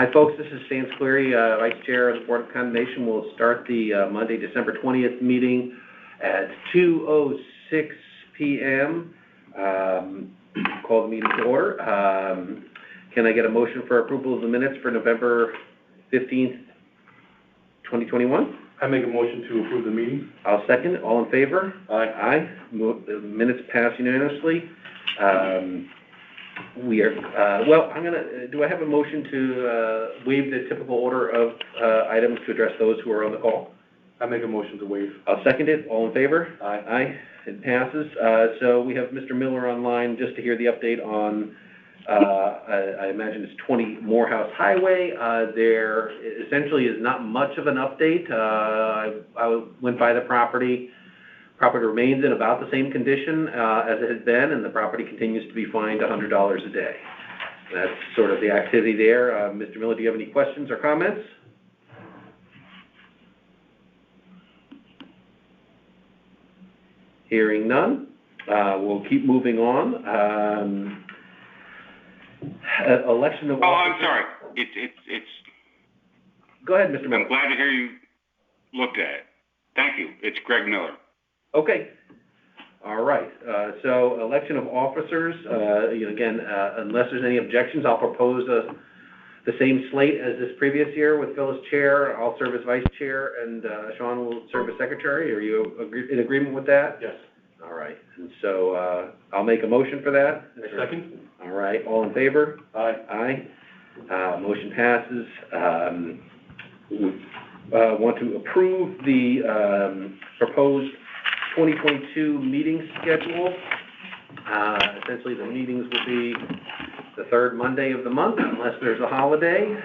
Hi, folks. This is Stan Squeri, Vice Chair of the Board of Condemnation. We'll start the Monday, December 20th meeting at 2:06 p.m. Call the meeting to order. Can I get a motion for approval of the minutes for November 15th, 2021? I make a motion to approve the meeting. I'll second. All in favor? Aye. Aye. The minutes pass unanimously. We are, do I have a motion to waive the typical order of items to address those who are on the call? I make a motion to waive. I'll second it. All in favor? Aye. Aye. It passes. So we have Mr. Miller online just to hear the update on, I imagine it's 20 Morehouse Highway. There essentially is not much of an update. I went by the property. Property remains in about the same condition as it has been, and the property continues to be fined $100 a day. That's sort of the activity there. Mr. Miller, do you have any questions or comments? Hearing none, we'll keep moving on. Election of. Oh, I'm sorry. It's. Go ahead, Mr. Miller. I'm glad to hear you looked at it. Thank you. It's Greg Miller. Okay. All right. So election of officers. Again, unless there's any objections, I'll propose the same slate as this previous year with Phil as chair. I'll serve as vice chair, and Sean will serve as secretary. Are you in agreement with that? Yes. All right. And so I'll make a motion for that. A second. All right. All in favor? Aye. Aye. Motion passes. Want to approve the proposed 2022 meeting schedule. Essentially, the meetings will be the third Monday of the month, unless there's a holiday.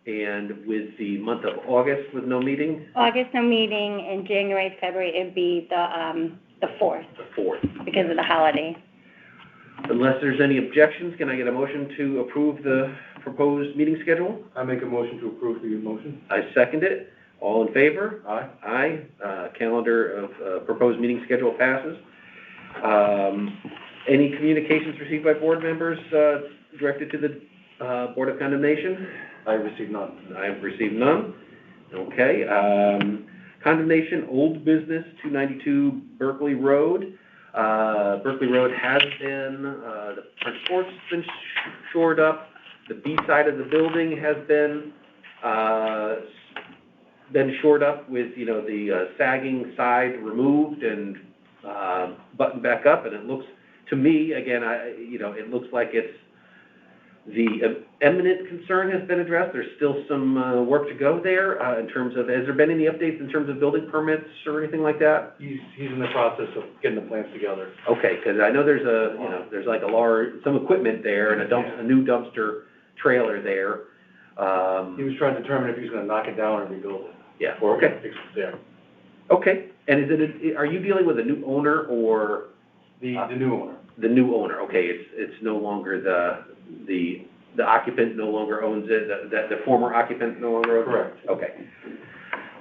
And with the month of August with no meeting? August, no meeting. In January, February, it'd be the 4th. The 4th. Because of the holiday. Unless there's any objections, can I get a motion to approve the proposed meeting schedule? I make a motion to approve the motion. I second it. All in favor? Aye. Aye. Calendar of proposed meeting schedule passes. Any communications received by board members directed to the Board of Condemnation? I received none. I have received none. Okay. Condemnation, old business, 292 Berkeley Road. Berkeley Road has been, the front porch has been shored up. The B side of the building has been shored up with, the sagging side removed and buttoned back up. And it looks, to me, again, it looks like it's the eminent concern has been addressed. There's still some work to go there in terms of, has there been any updates in terms of building permits or anything like that? He's in the process of getting the plans together. Okay, because I know there's there's like some equipment there and a new dumpster trailer there. He was trying to determine if he's going to knock it down or rebuild it. Yeah. Or okay. fix it there. Okay. And are you dealing with a new owner or the new owner? The new owner. Okay. It's no longer the occupant no longer owns it. The former occupant no longer owns it. Correct. Okay.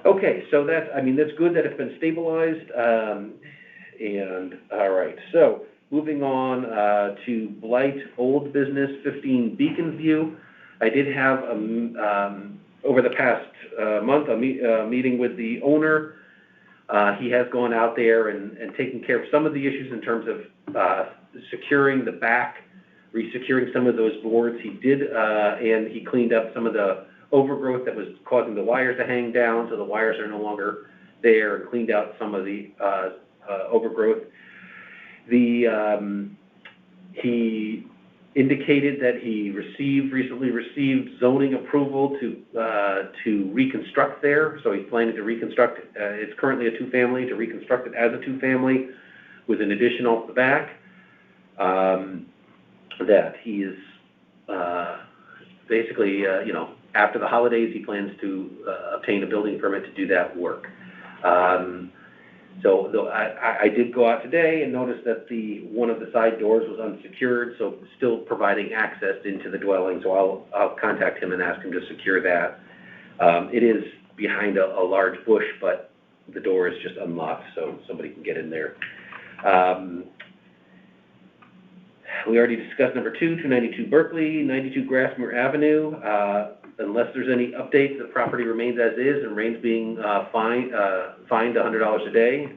Okay. So that's good that it's been stabilized. And all right. So moving on to Blight Old Business 15 Beacon View. I did have over the past month a meeting with the owner. He has gone out there and taken care of some of the issues in terms of securing the back, resecuring some of those boards. He did, and he cleaned up some of the overgrowth that was causing the wires to hang down, so the wires are no longer there, and cleaned out some of the overgrowth. He indicated that he recently received zoning approval to reconstruct there. So he's planning to reconstruct. It's currently a two-family, to reconstruct it as a two-family with an addition off the back. That he is basically, after the holidays, he plans to obtain a building permit to do that work. So I did go out today and noticed that one of the side doors was unsecured, so still providing access into the dwelling. So I'll contact him and ask him to secure that. It is behind a large bush, but the door is just unlocked, so somebody can get in there. We already discussed number 292 Berkeley, 92 Grassmere Avenue. Unless there's any updates, the property remains as is, and Rain's being fined $100 a day.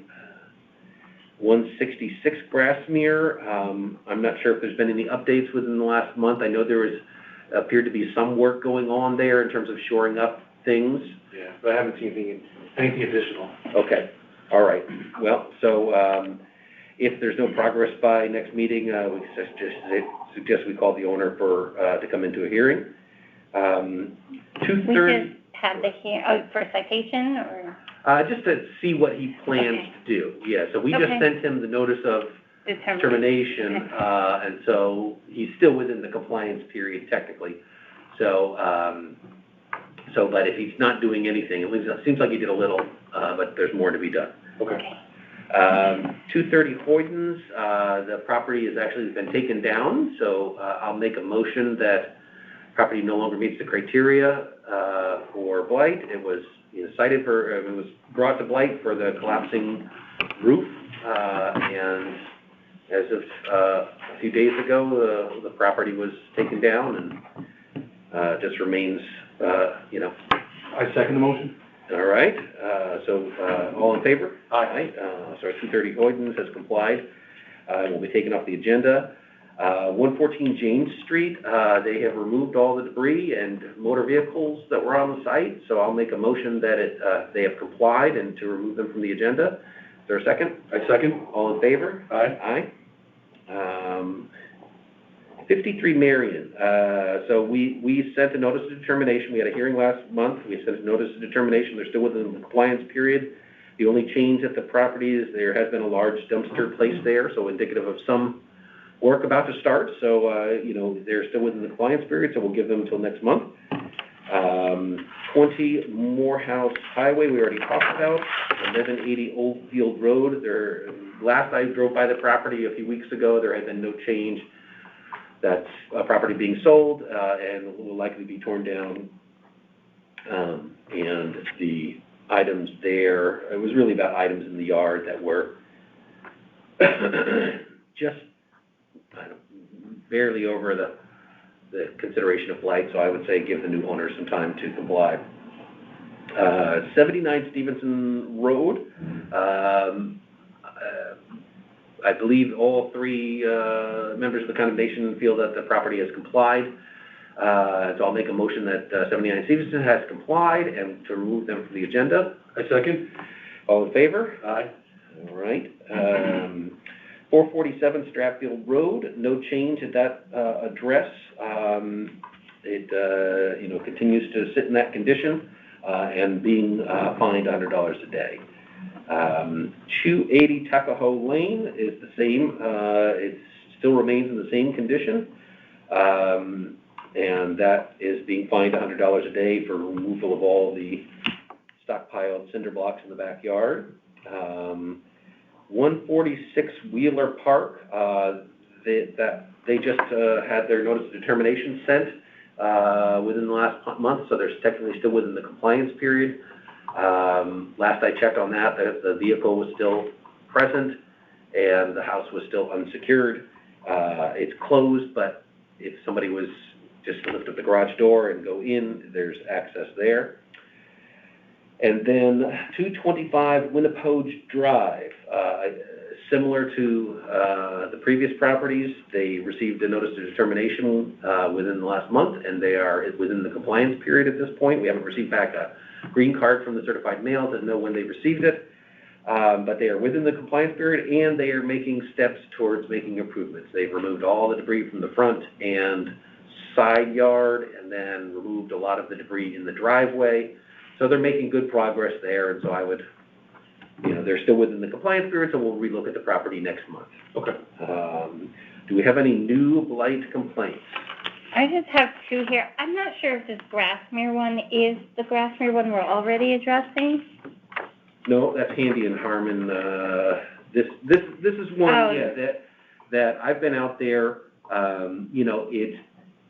166 Grassmere. I'm not sure if there's been any updates within the last month. I know there appeared to be some work going on there in terms of shoring up things. Yeah, but I haven't seen anything additional. Okay, all right. Well, so if there's no progress by next meeting, we suggest we call the owner to come into a hearing. We 2:30. just had the for citation, or? Just to see what he plans to do. Yeah, so we just Okay. sent him the notice of termination, Okay. and so he's still within the compliance period technically. So, but if he's not doing anything, it seems like he did a little, but there's more to be done. Okay. 230 Hoydens, the property has actually been taken down, so I'll make a motion that property no longer meets the criteria for blight. It was cited for, it was brought to blight for the collapsing roof, and as of a few days ago, the property was taken down and just remains, I second the motion. All right, so all in favor? Aye. So 230 Hoydens has complied. Will be taken off the agenda. 114 James Street, they have removed all the debris and motor vehicles that were on the site, so I'll make a motion that they have complied and to remove them from the agenda. Is there a second? I second. All in favor? Aye. Aye. 53 Marion, so we sent a notice of determination. We had a hearing last month. We sent a notice of determination. They're still within the compliance period. The only change at the property is there has been a large dumpster placed there, so indicative of some work about to start. So, they're still within the compliance period, so we'll give them until next month. 20 Morehouse Highway, we already talked about. 1180 Oldfield Road. Last I drove by the property a few weeks ago, there had been no change. That's a property being sold and will likely be torn down. And the items there, it was really about items in the yard that were just barely over the consideration of blight, so I would say give the new owner some time to comply. 79 Stevenson Road. I believe all three members of the condemnation feel that the property has complied. So I'll make a motion that 79 Stevenson has complied and to remove them from the agenda. I second. All in favor? Aye. All right. 447 Stratfield Road, no change at that address. It continues to sit in that condition and being fined $100 a day. 280 Tuckahoe Lane is the same. It still remains in the same condition. And that is being fined $100 a day for removal of all the stockpiled cinder blocks in the backyard. 146 Wheeler Park, they just had their notice of determination sent within the last month, so they're technically still within the compliance period. Last I checked on that, the vehicle was still present and the house was still unsecured. It's closed, but if somebody was just to lift up the garage door and go in, there's access there. And then 225 Winnipoge Drive, similar to the previous properties, they received a notice of determination within the last month, and they are within the compliance period at this point. We haven't received back a green card from the certified mail to know when they received it, but they are within the compliance period, and they are making steps towards making improvements. They've removed all the debris from the front and side yard, and then removed a lot of the debris in the driveway. So they're making good progress there, and so I would, they're still within the compliance period, so we'll relook at the property next month. Okay. Do we have any new blight complaints? I just have two here. I'm not sure if this Grassmere one is the Grassmere one we're already addressing. No, that's Handy and Harmon. This is one, that I've been out there.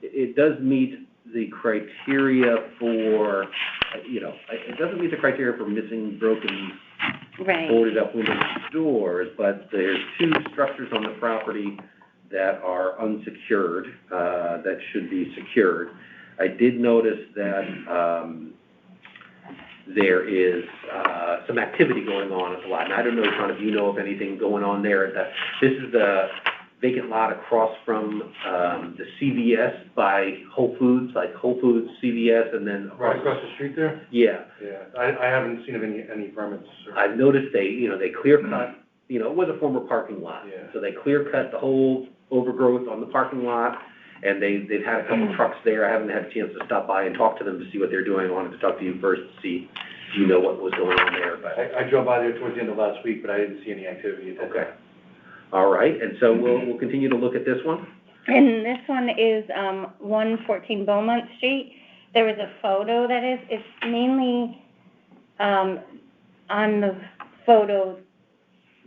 It does meet the criteria for, it doesn't meet the criteria for missing, broken, right, boarded up windows and doors, but there's two structures on the property that are unsecured, that should be secured. I did notice that, there is, some activity going on at the lot, and I don't know, John, if you know of anything going on there. This is the vacant lot across from, the CVS by Whole Foods, like Whole Foods, CVS, and then. Right across the street there? Yeah. Yeah, I haven't seen of any permits. I've noticed they clear cut, it was a former parking lot. Yeah. So they clear cut the whole overgrowth on the parking lot, and they've had a couple trucks there. I haven't had a chance to stop by and talk to them to see what they're doing. I wanted to talk to you first to see if you know what was going on there, but. I drove by there towards the end of last week, but I didn't see any activity at that Okay. time. All right, and so we'll continue to look at this one? And this one is, 114 Beaumont Street. There was a photo it's mainly, on the photo,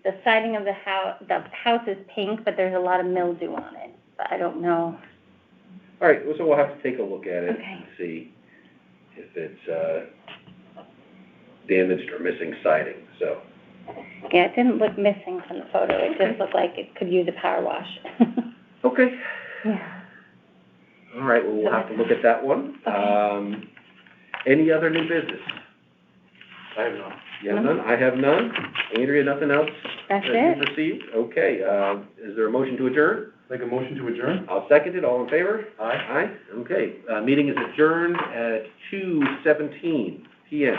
the siding of the house is pink, but there's a lot of mildew on it, but I don't know. All right, so we'll have to take a look at it Okay. and see if it's, damaged or missing siding, so. Yeah, it didn't look missing from the photo, it just looked like it could use a power wash. Okay. Yeah. All right, well, we'll have to look at that one. Okay. Any other new business? I have none. You have none? I have none. Andrea, nothing else? That's that it. you've received? Okay, is there a motion to adjourn? Make a motion to adjourn? I'll second it, all in favor? Aye. Aye, okay. Meeting is adjourned at 2:17 PM.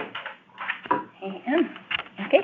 Yeah. Okay.